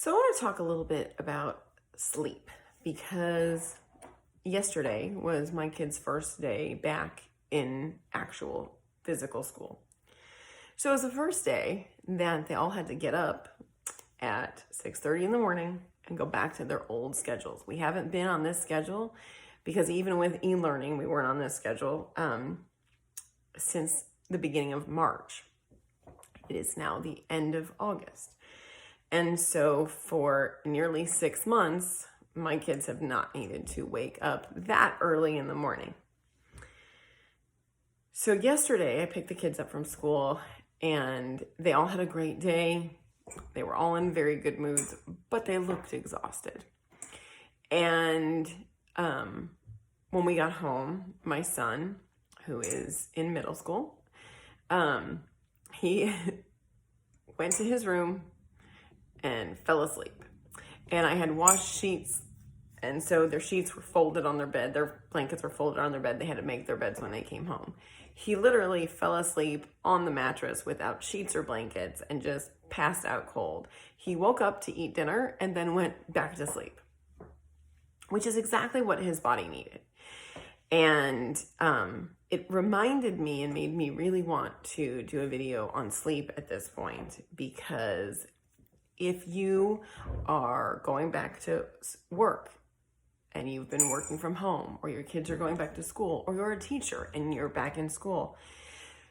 So I want to talk a little bit about sleep because yesterday was my kids' first day back in actual physical school. So it was the first day that they all had to get up at 6:30 in the morning and go back to their old schedules. We haven't been on this schedule because even with e-learning, we weren't on this schedule since the beginning of March. It is now the end of August. And so for nearly 6 months, my kids have not needed to wake up that early in the morning. So yesterday I picked the kids up from school and they all had a great day. They were all in very good moods, but they looked exhausted. And when we got home, my son, who is in middle school, he went to his room and fell asleep. And I had washed sheets, and so their sheets were folded on their bed. Their blankets were folded on their bed. They had to make their beds when they came home. He literally fell asleep on the mattress without sheets or blankets and just passed out cold. He woke up to eat dinner and then went back to sleep, which is exactly what his body needed. And it reminded me and made me really want to do a video on sleep at this point, because if you are going back to work and you've been working from home, or your kids are going back to school, or you're a teacher and you're back in school,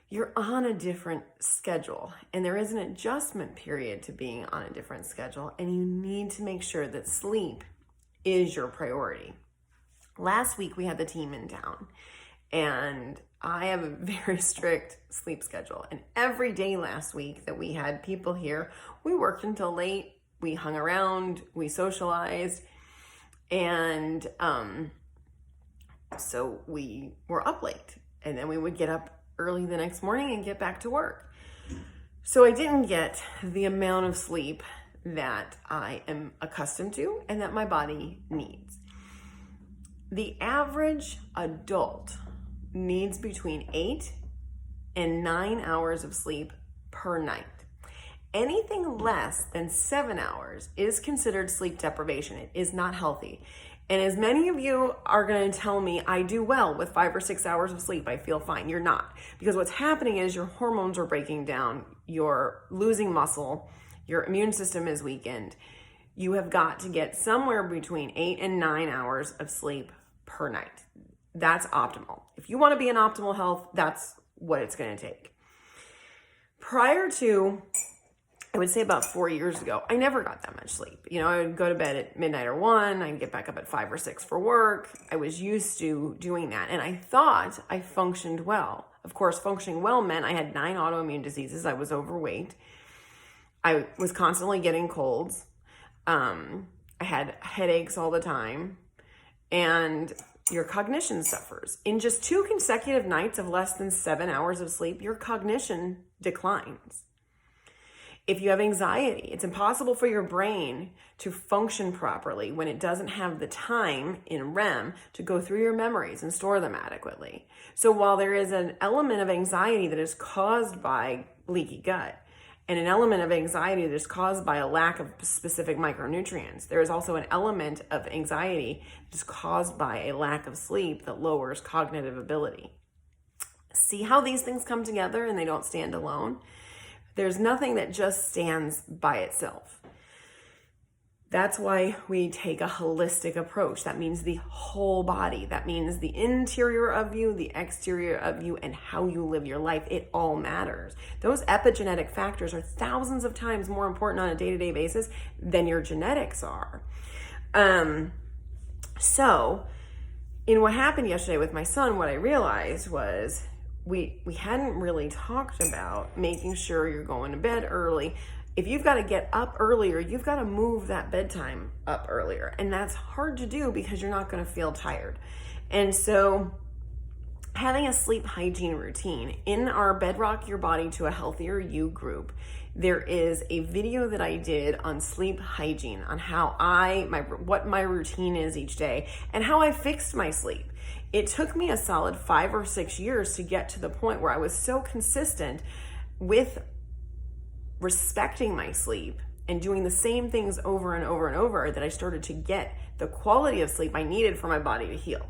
you're on a different schedule. And there is an adjustment period to being on a different schedule. And you need to make sure that sleep is your priority. Last week we had the team in town, and I have a very strict sleep schedule. And every day last week that we had people here, we worked until late, we hung around, we socialized, and so we were up late. And then we would get up early the next morning and get back to work. So I didn't get the amount of sleep that I am accustomed to and that my body needs. The average adult needs between 8 and 9 hours of sleep per night. Anything less than 7 hours is considered sleep deprivation. It is not healthy. And as many of you are going to tell me, I do well with 5 or 6 hours of sleep, I feel fine. You're not. Because what's happening is your hormones are breaking down, you're losing muscle, your immune system is weakened. You have got to get somewhere between 8 and 9 hours of sleep per night. That's optimal. If you want to be in optimal health, that's what it's going to take. Prior to, I would say about 4 years ago, I never got that much sleep. You know, I would go to bed at midnight or 1, I'd get back up at 5 or 6 for work. I was used to doing that, and I thought I functioned well. Of course, functioning well meant I had 9 autoimmune diseases, I was overweight, I was constantly getting colds, I had headaches all the time, and your cognition suffers. In just 2 consecutive nights of less than 7 hours of sleep, your cognition declines. If you have anxiety, it's impossible for your brain to function properly when it doesn't have the time in REM to go through your memories and store them adequately. So while there is an element of anxiety that is caused by leaky gut, and an element of anxiety that is caused by a lack of specific micronutrients, there is also an element of anxiety that is caused by a lack of sleep that lowers cognitive ability. See how these things come together and they don't stand alone? There's nothing that just stands by itself. That's why we take a holistic approach. That means the whole body. That means the interior of you, the exterior of you, and how you live your life. It all matters. Those epigenetic factors are thousands of times more important on a day-to-day basis than your genetics are. So in what happened yesterday with my son, what I realized was we hadn't really talked about making sure you're going to bed early. If you've got to get up earlier, you've got to move that bedtime up earlier. And that's hard to do because you're not going to feel tired. And so having a sleep hygiene routine in our Bedrock Your Body to a Healthier You group, there is a video that I did on sleep hygiene, on how what my routine is each day and how I fixed my sleep. It took me a solid 5 or 6 years to get to the point where I was so consistent with respecting my sleep and doing the same things over and over and over that I started to get the quality of sleep I needed for my body to heal.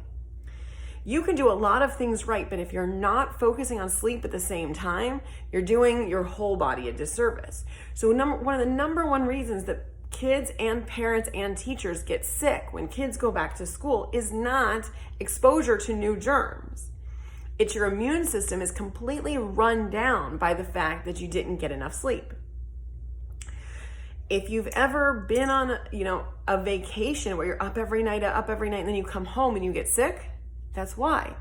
You can do a lot of things right, but if you're not focusing on sleep at the same time, you're doing your whole body a disservice. So one of the number one reasons that kids and parents and teachers get sick when kids go back to school is not exposure to new germs. It's your immune system is completely run down by the fact that you didn't get enough sleep. If you've ever been on, a vacation where you're up every night, and then you come home and you get sick, that's why.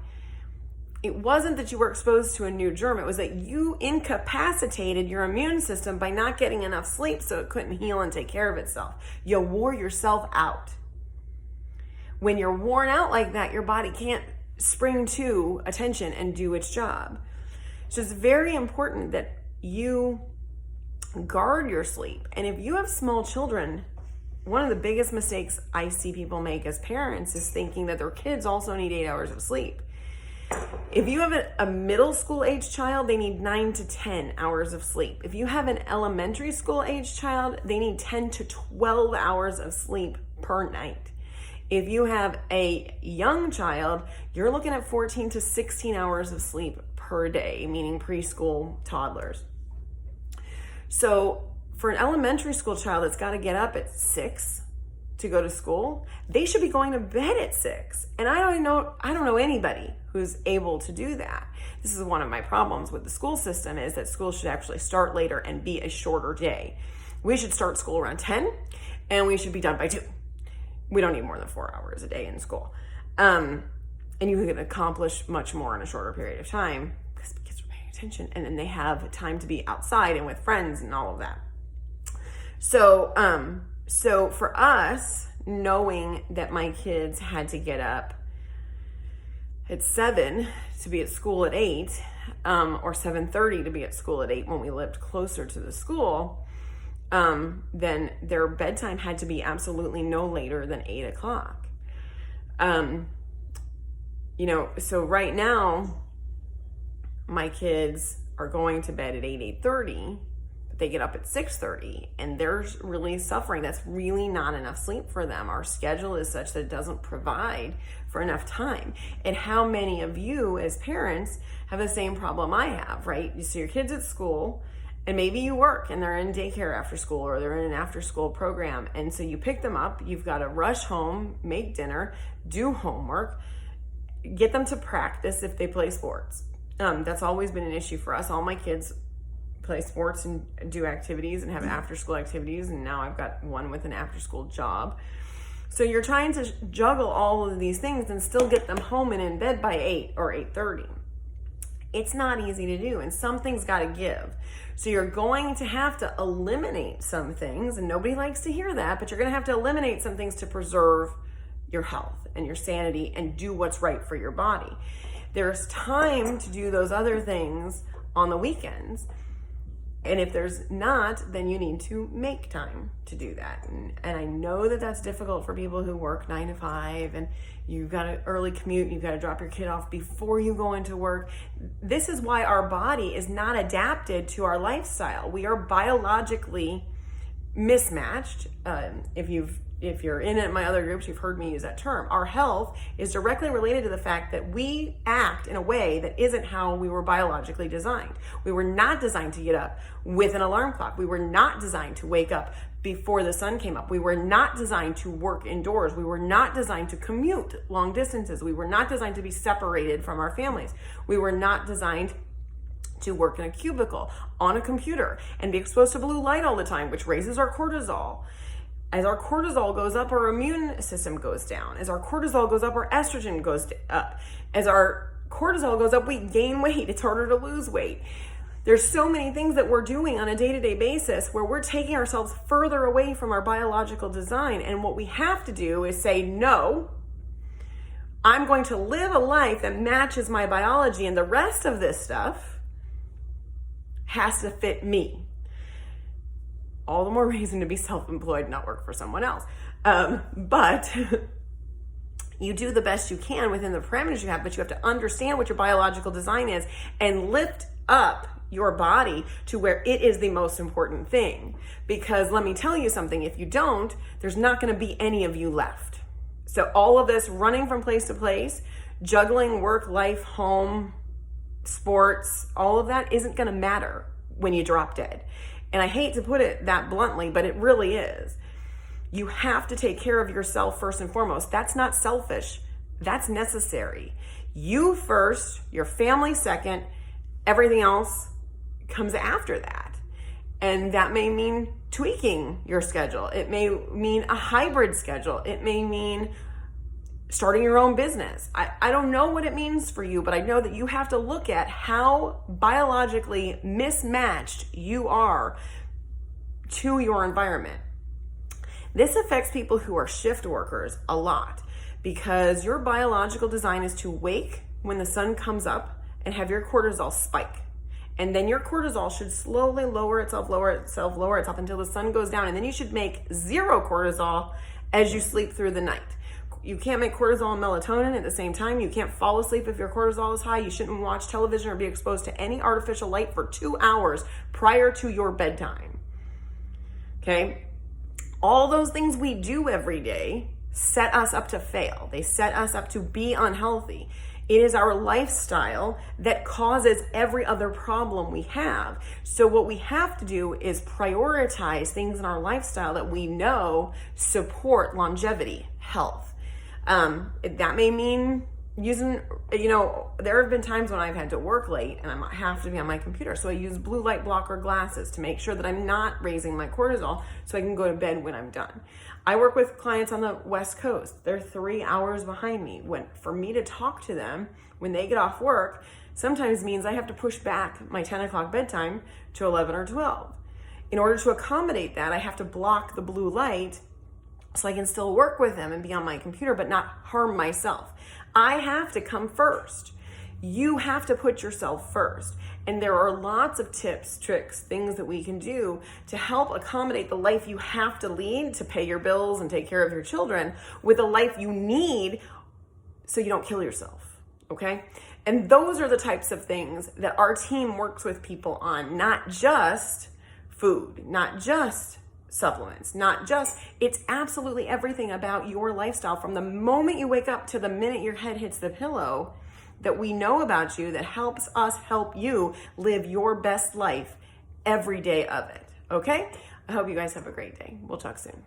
It wasn't that you were exposed to a new germ. It was that you incapacitated your immune system by not getting enough sleep so it couldn't heal and take care of itself. You wore yourself out. When you're worn out like that, your body can't spring to attention and do its job. So it's very important that you guard your sleep. And if you have small children, one of the biggest mistakes I see people make as parents is thinking that their kids also need 8 hours of sleep. If you have a middle school age child, they need 9 to 10 hours of sleep. If you have an elementary school age child, they need 10 to 12 hours of sleep per night. If you have a young child, you're looking at 14 to 16 hours of sleep per day, meaning preschool toddlers. So for an elementary school child that's got to get up at 6 to go to school, they should be going to bed at 6. And I don't know anybody who's able to do that. This is one of my problems with the school system, is that school should actually start later and be a shorter day. We should start school around 10 and we should be done by 2. We don't need more than 4 hours a day in school. And you can accomplish much more in a shorter period of time because the kids are paying attention, and then they have time to be outside and with friends and all of that. So for us, knowing that my kids had to get up at 7 to be at school at 8, or 7:30 to be at school at 8 when we lived closer to the school, then their bedtime had to be absolutely no later than 8 o'clock. So right now, my kids are going to bed at 8:30, but they get up at 6:30, and they're really suffering. That's really not enough sleep for them. Our schedule is such that it doesn't provide for enough time. And how many of you as parents have the same problem I have, right? You see your kids at school, and maybe you work and they're in daycare after school, or they're in an after school program. And so you pick them up, you've got to rush home, make dinner, do homework, get them to practice if they play sports. That's always been an issue for us. All my kids play sports and do activities and have after school activities. And now I've got one with an after school job. So you're trying to juggle all of these things and still get them home and in bed by 8 or 8:30. It's not easy to do, and something's got to give. So you're going to have to eliminate some things, and nobody likes to hear that, but you're going to have to eliminate some things to preserve your health and your sanity and do what's right for your body. There's time to do those other things on the weekends. And if there's not, then you need to make time to do that. And I know that that's difficult for people who work 9 to 5 and you've got an early commute and you've got to drop your kid off before you go into work. This is why our body is not adapted to our lifestyle. We are biologically mismatched. If you're in my other groups, you've heard me use that term. Our health is directly related to the fact that we act in a way that isn't how we were biologically designed. We were not designed to get up with an alarm clock. We were not designed to wake up before the sun came up. We were not designed to work indoors. We were not designed to commute long distances. We were not designed to be separated from our families. We were not designed to work in a cubicle on a computer and be exposed to blue light all the time, which raises our cortisol. As our cortisol goes up, our immune system goes down. As our cortisol goes up, our estrogen goes up. As our cortisol goes up, we gain weight. It's harder to lose weight. There's so many things that we're doing on a day-to-day basis where we're taking ourselves further away from our biological design. And what we have to do is say, no, I'm going to live a life that matches my biology, and the rest of this stuff has to fit me. All the more reason to be self-employed, not work for someone else. But you do the best you can within the parameters you have, but you have to understand what your biological design is and lift up your body to where it is the most important thing. Because let me tell you something, if you don't, there's not going to be any of you left. So all of this running from place to place, juggling work, life, home, sports, all of that isn't going to matter when you drop dead. And I hate to put it that bluntly, but it really is. You have to take care of yourself first and foremost. That's not selfish. That's necessary. You first, your family second, everything else comes after that. And that may mean tweaking your schedule. It may mean a hybrid schedule. It may mean starting your own business. I don't know what it means for you, but I know that you have to look at how biologically mismatched you are to your environment. This affects people who are shift workers a lot because your biological design is to wake when the sun comes up and have your cortisol spike. And then your cortisol should slowly lower itself until the sun goes down. And then you should make zero cortisol as you sleep through the night. You can't make cortisol and melatonin at the same time. You can't fall asleep if your cortisol is high. You shouldn't watch television or be exposed to any artificial light for 2 hours prior to your bedtime. Okay? All those things we do every day set us up to fail. They set us up to be unhealthy. It is our lifestyle that causes every other problem we have. So what we have to do is prioritize things in our lifestyle that we know support longevity, health. That may mean using, there have been times when I've had to work late and I have to be on my computer. So I use blue light blocker glasses to make sure that I'm not raising my cortisol so I can go to bed when I'm done. I work with clients on the West Coast. They're 3 hours behind me. For me to talk to them when they get off work, sometimes means I have to push back my 10 o'clock bedtime to 11 or 12. In order to accommodate that, I have to block the blue light so I can still work with them and be on my computer, but not harm myself. I have to come first. You have to put yourself first. And there are lots of tips, tricks, things that we can do to help accommodate the life you have to lead to pay your bills and take care of your children with a life you need so you don't kill yourself, okay? And those are the types of things that our team works with people on, not just food, not just supplements, it's absolutely everything about your lifestyle from the moment you wake up to the minute your head hits the pillow that we know about you that helps us help you live your best life every day of it. Okay? I hope you guys have a great day. We'll talk soon.